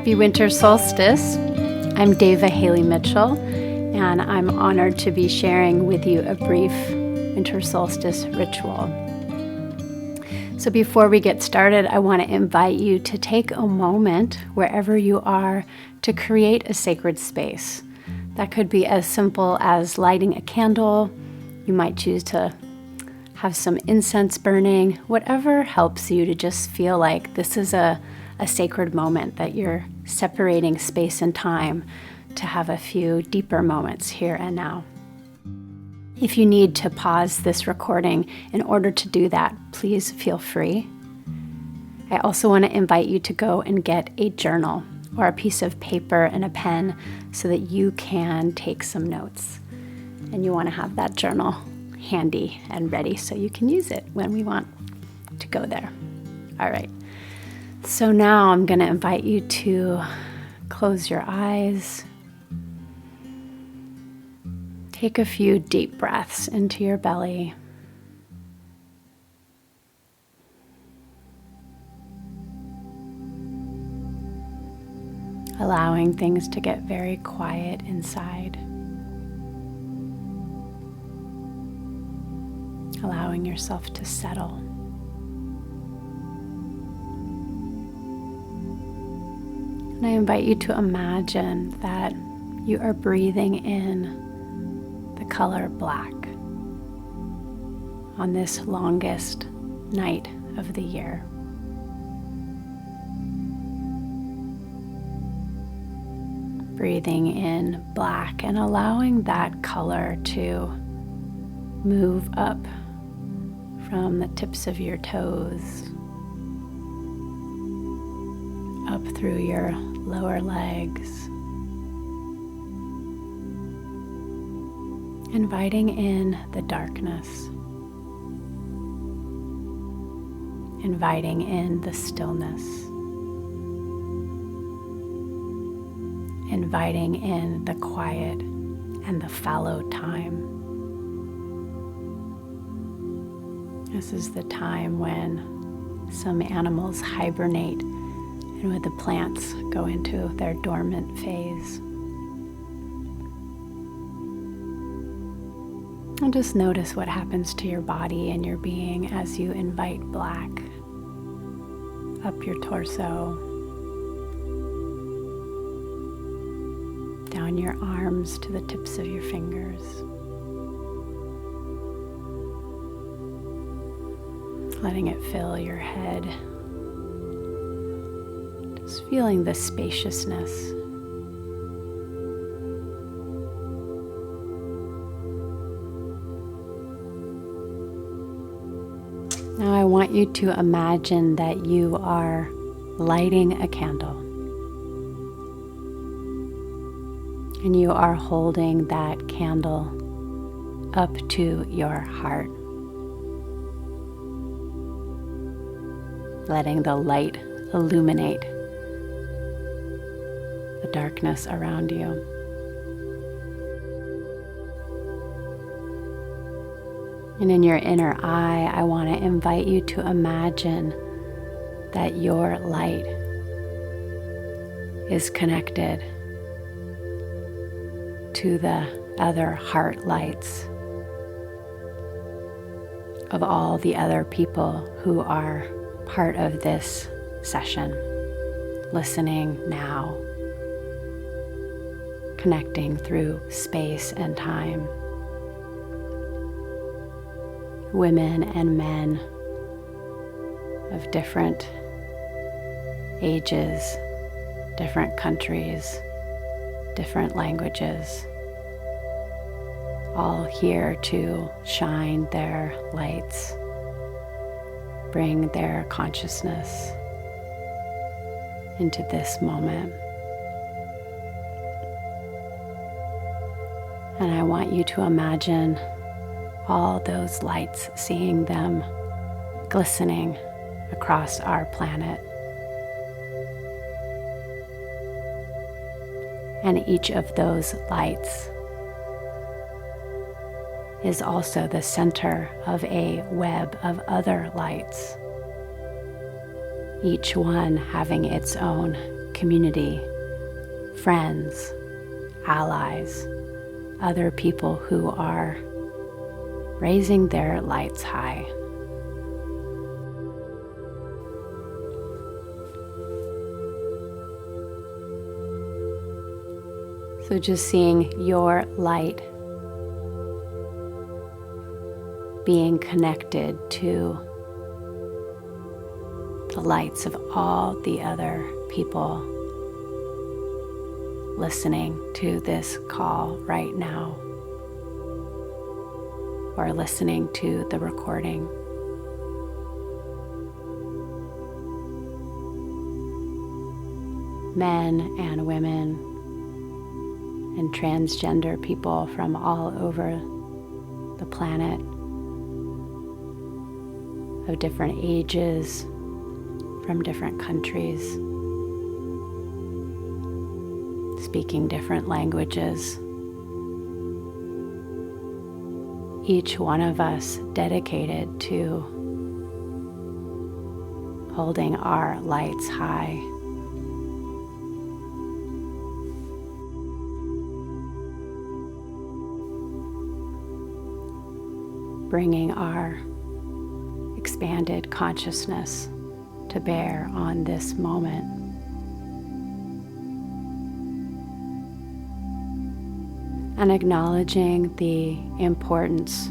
Happy Winter Solstice. I'm Devaa Haley Mitchell, and I'm honored to be sharing with you a brief Winter Solstice ritual. So before we get started, I want to invite you to take a moment wherever you are to create a sacred space. That could be as simple as lighting a candle. You might choose to have some incense burning, whatever helps you to just feel like this is a sacred moment, that you're separating space and time to have a few deeper moments here and now. If you need to pause this recording in order to do that, please feel free. I also want to invite you to go and get a journal or a piece of paper and a pen so that you can take some notes. And you want to have that journal handy and ready so you can use it when we want to go there. All right. So now I'm going to invite you to close your eyes. Take a few deep breaths into your belly. Allowing things to get very quiet inside. Allowing yourself to settle. And I invite you to imagine that you are breathing in the color black on this longest night of the year. Breathing in black and allowing that color to move up from the tips of your toes, up through your lower legs, inviting in the darkness, inviting in the stillness, inviting in the quiet and the fallow time. This is the time when some animals hibernate and when the plants go into their dormant phase. And just notice what happens to your body and your being as you invite black up your torso, down your arms to the tips of your fingers. Letting it fill your head. Just feeling the spaciousness. Now I want you to imagine that you are lighting a candle. And you are holding that candle up to your heart. Letting the light illuminate the darkness around you. And in your inner eye, I want to invite you to imagine that your light is connected to the other heart lights of all the other people who are part of this session, listening now, connecting through space and time. Women and men of different ages, different countries, different languages, all here to shine their lights, bring their consciousness into this moment. And I want you to imagine all those lights, seeing them glistening across our planet. And each of those lights is also the center of a web of other lights, each one having its own community, friends, allies, other people who are raising their lights high. So just seeing your light being connected to the lights of all the other people listening to this call right now, or listening to the recording. Men and women and transgender people from all over the planet, of different ages, from different countries, speaking different languages. Each one of us dedicated to holding our lights high. Bringing our expanded consciousness to bear on this moment. And acknowledging the importance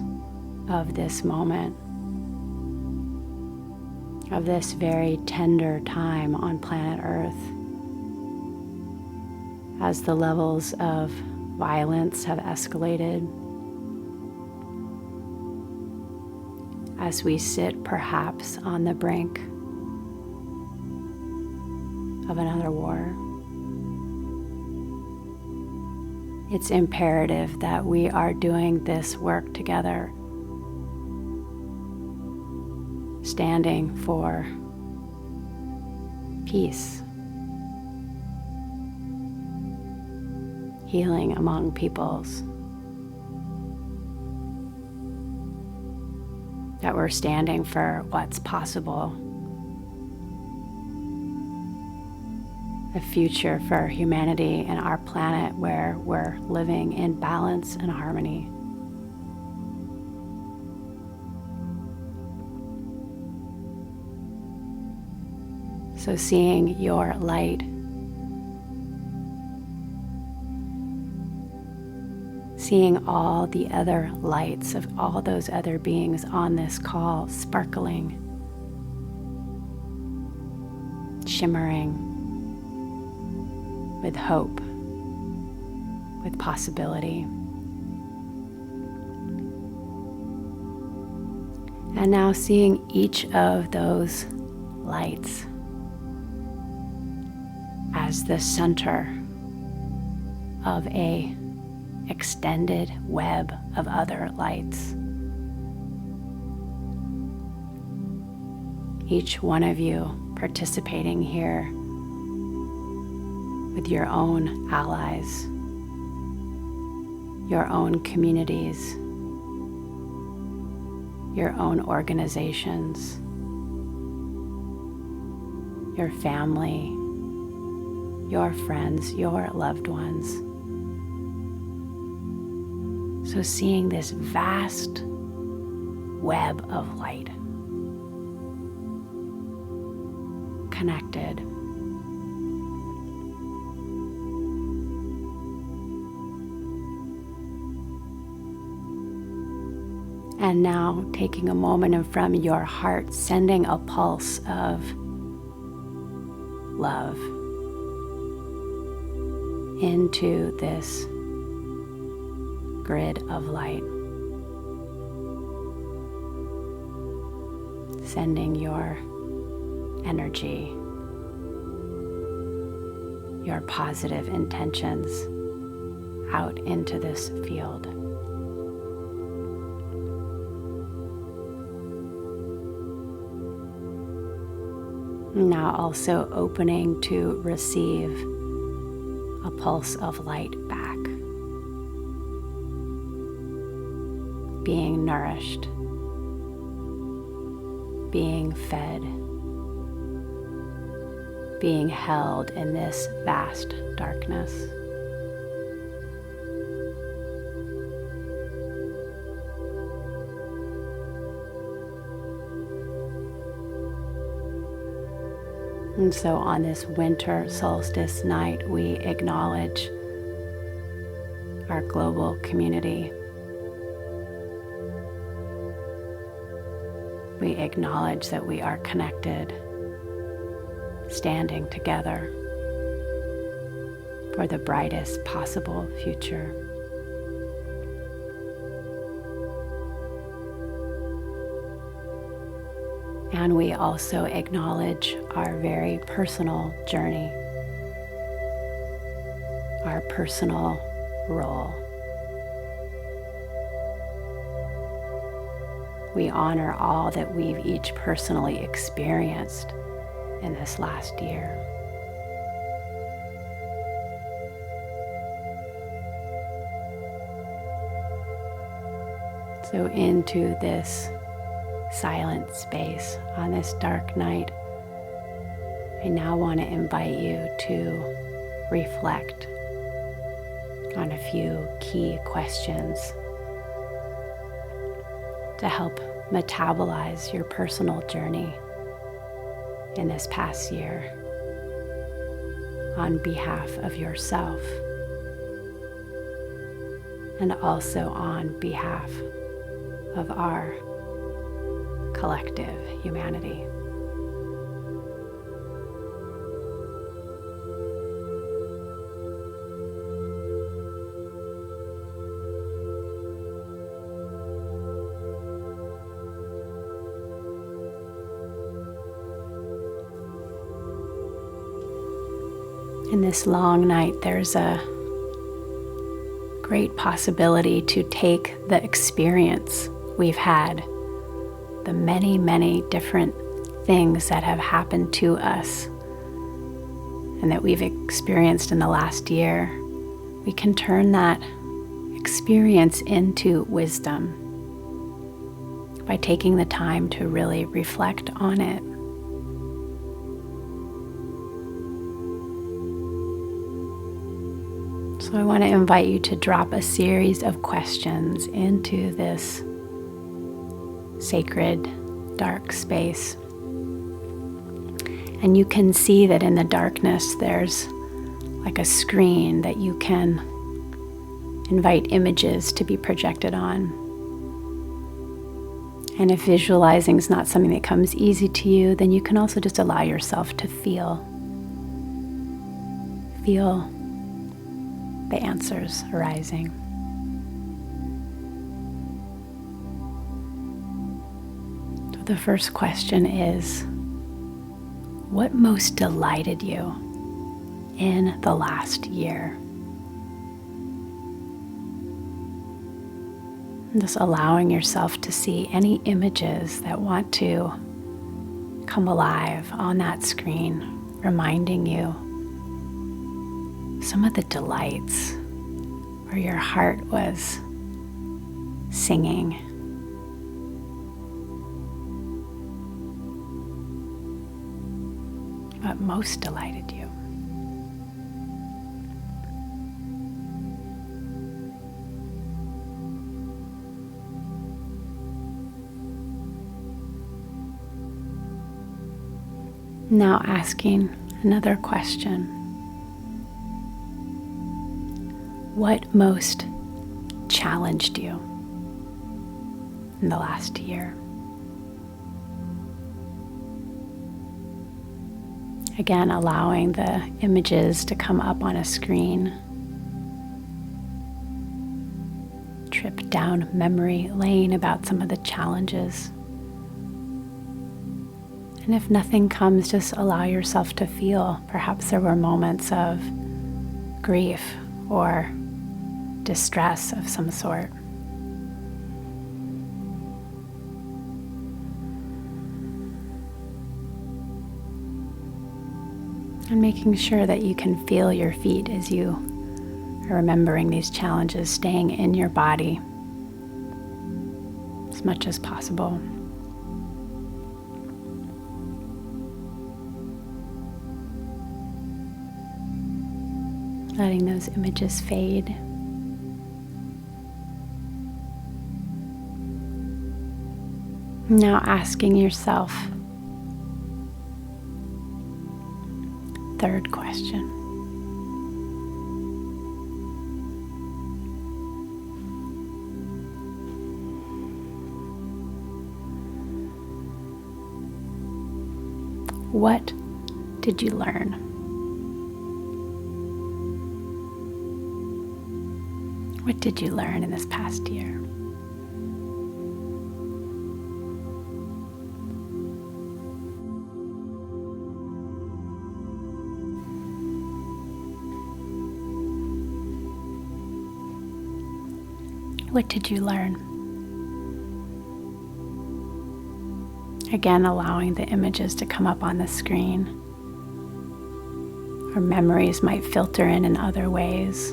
of this moment, of this very tender time on planet Earth, as the levels of violence have escalated, as we sit perhaps on the brink of another war. It's imperative that we are doing this work together, standing for peace, healing among peoples, that we're standing for what's possible, a future for humanity and our planet where we're living in balance and harmony. So seeing your light, seeing all the other lights of all those other beings on this call sparkling, shimmering with hope, with possibility. And now seeing each of those lights as the center of a extended web of other lights. Each one of you participating here with your own allies, your own communities, your own organizations, your family, your friends, your loved ones. So seeing this vast web of light connected. And now taking a moment and from your heart, sending a pulse of love into this grid of light. Sending your energy, your positive intentions out into this field. Now also opening to receive a pulse of light back. Being nourished, being fed, being held in this vast darkness. And so on this winter solstice night, we acknowledge our global community. We acknowledge that we are connected, standing together for the brightest possible future. And we also acknowledge our very personal journey, our personal role. We honor all that we've each personally experienced in this last year. So into this silent space on this dark night, I now want to invite you to reflect on a few key questions to help metabolize your personal journey in this past year on behalf of yourself and also on behalf of our collective humanity. In this long night, there's a great possibility to take the experience we've had, the many, many different things that have happened to us and that we've experienced in the last year. We can turn that experience into wisdom by taking the time to really reflect on it. So I want to invite you to drop a series of questions into this sacred, dark space. And you can see that in the darkness there's like a screen that you can invite images to be projected on. And if visualizing is not something that comes easy to you, then you can also just allow yourself to feel the answers arising. So the first question is, what most delighted you in the last year? And just allowing yourself to see any images that want to come alive on that screen, reminding you some of the delights where your heart was singing. What most delighted you? Now asking another question. What most challenged you in the last year? Again, allowing the images to come up on a screen. Trip down memory lane about some of the challenges. And if nothing comes, just allow yourself to feel. Perhaps there were moments of grief or distress of some sort. And making sure that you can feel your feet as you are remembering these challenges, staying in your body as much as possible. letting those images fade. Now asking yourself, third question. What did you learn? What did you learn in this past year? What did you learn? Again, allowing the images to come up on the screen. Or memories might filter in other ways.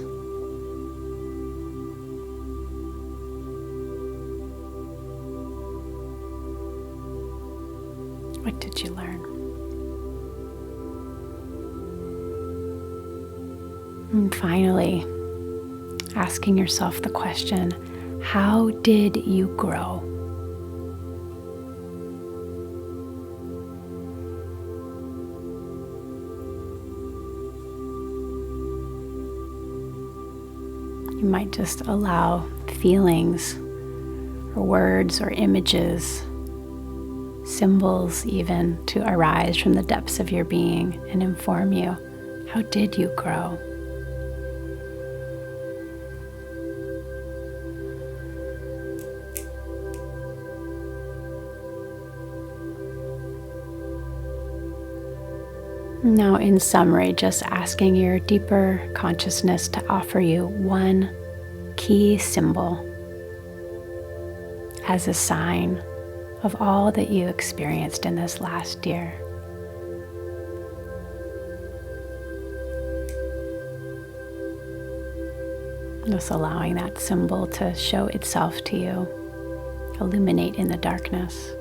What did you learn? And finally, asking yourself the question, how did you grow? You might just allow feelings or words or images, symbols even, to arise from the depths of your being and inform you. How did you grow? Now, in summary, just asking your deeper consciousness to offer you one key symbol as a sign of all that you experienced in this last year. Just allowing that symbol to show itself to you, illuminate in the darkness.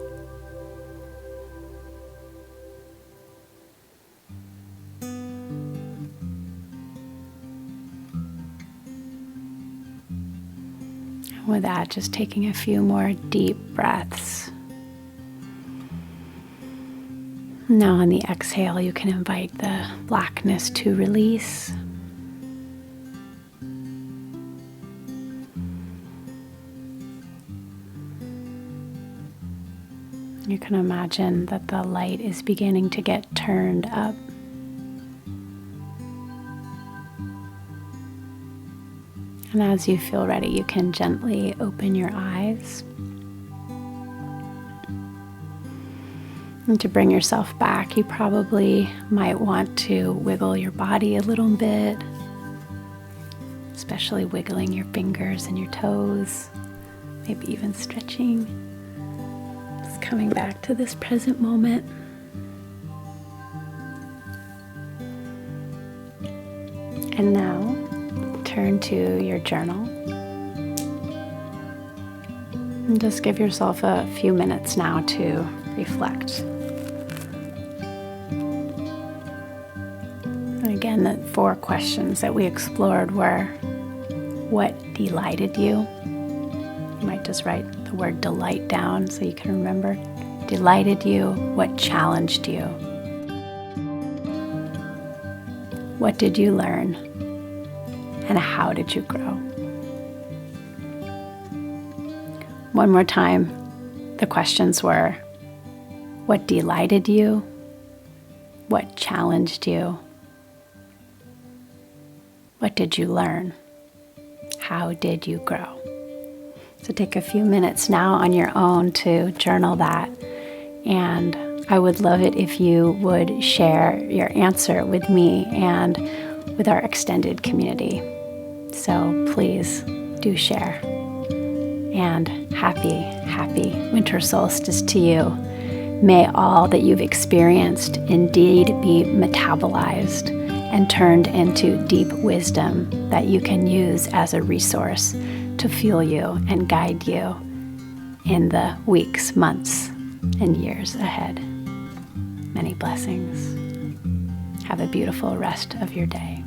With that, just taking a few more deep breaths. Now on the exhale, you can invite the blackness to release. You can imagine that the light is beginning to get turned up. And as you feel ready, you can gently open your eyes. And to bring yourself back, you probably might want to wiggle your body a little bit, especially wiggling your fingers and your toes, maybe even stretching. Just coming back to this present moment. And now, turn to your journal and just give yourself a few minutes now to reflect. And again, the 4 questions that we explored were, what delighted you? You might just write the word delight down so you can remember. Delighted you? What challenged you? What did you learn? And how did you grow? One more time, the questions were, what delighted you? What challenged you? What did you learn? How did you grow? So take a few minutes now on your own to journal that. And I would love it if you would share your answer with me and with our extended community. So please do share. And happy winter solstice to you. May all that you've experienced indeed be metabolized and turned into deep wisdom that you can use as a resource to fuel you and guide you in the weeks, months, and years ahead. Many blessings. Have a beautiful rest of your day.